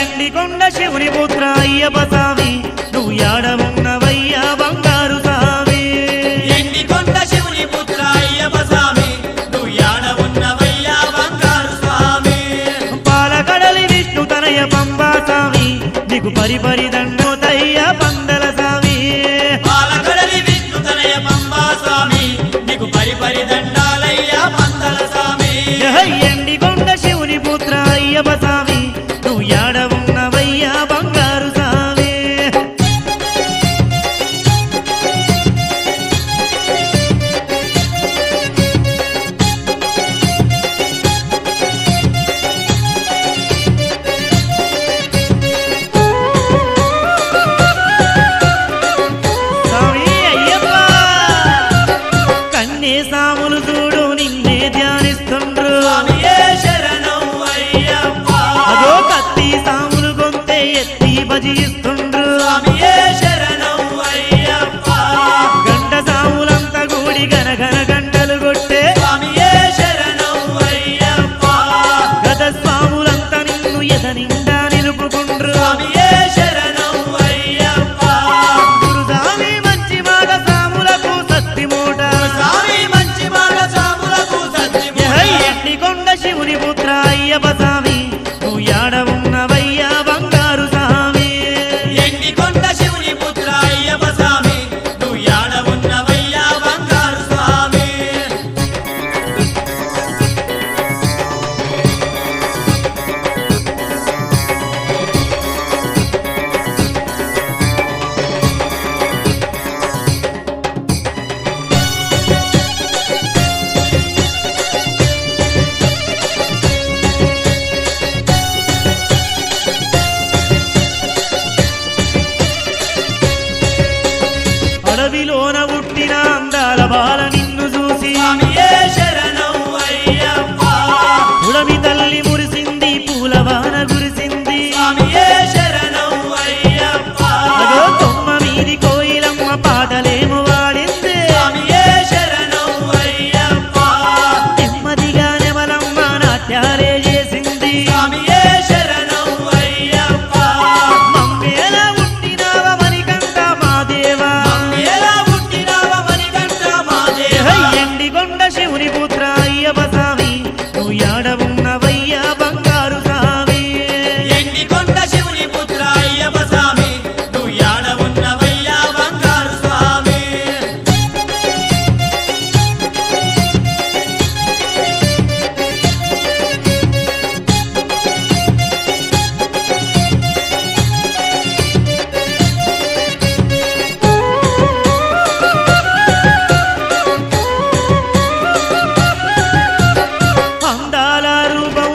ఎండికొండ శివుని పుత్ర అయ్యప్ప స్వామి నువ్వు యాడమున్నవయ్యా బంగారు స్వామి ఎండికొండ శివుని పుత్ర అయ్యప్ప స్వామి నువ్వు యాడవున్నవయ్యా బంగారు స్వామి పాలకడలి విష్ణు తనయ పంబా స్వామి నీకు పరిపరి దండోతయ్య పందల స్వామి పాలకడలి విష్ణు తనయ పంబా స్వామి నీకు పరిపరి దండాలయ్యా పందల స్వామి ఎండికొండ శివుని పుత్ర అయ్యప్ప స్వామి నువ్వు యాడవున్నవయ్యా బంగారు స్వామి స్వామి అయ్యప్ప కన్నే సాములు చూడు నిన్నే ధ్యానిస్తుండ్రు స్వామియే శరణం అయ్యప్ప అదో కత్తి సాములు గొంతే ఎత్తి భజిస్తుండ్రు స్వామియే శరణం అయ్యప్ప గంట సాములంతా కూడి గనగన గంటలు కొట్టే స్వామియే శరణం అయ్యప్ప గత స్వాములంతా నిన్ను ఎద నిండా నిలుపుకుండ్రు స్వామియే శరణం అయ్యప్ప గురుస్వామి మంచి మాట సాములకు సత్తి మూట స్వామి మంచి మాట సాములకు సత్యము ఎండికొండ శివుని పుత్ర అయ్యప్ప స్వామి నువ్వు యాడవున్నవయ్యా బంగారు స్వామి ఎండికొండ శివుని పుత్ర అయ్యప్ప స్వామి నువ్వు యాడవున్నవయ్యా బంగారు స్వామి అడవిలోన పుట్టిన అందాల బాల నిన్ను చూసి స్వామియే శరణం అయ్యప్ప ఉడమి తల్లి మురిసింది పూలవాన గురిసింది స్వామియే శరణం అయ్యప్ప అదో కొమ్మ మీది కోయిలమ్మ పాటలేము వాడింది స్వామియే శరణం అయ్యప్ప నెమ్మదిగా నెమలమ్మ నాట్యాలే చేసింది స్వామియే శరణం అయ్యప్ప మమ్మేల పుట్టినావ మణికంఠ మాదేవా ఎలా పుట్టినావ మణికంఠ మాదేవ ఎండికొండ శివుని పుత్ర అయ్యప్ప స్వామి నువ్వు యాడవున్నవయ్యా బంగారు స్వామి ఎండికొండ శివుని పుత్ర అయ్యప్ప స్వామి నువ్వు యాడవున్నవయ్యా బంగారు స్వామి అందాల రూపం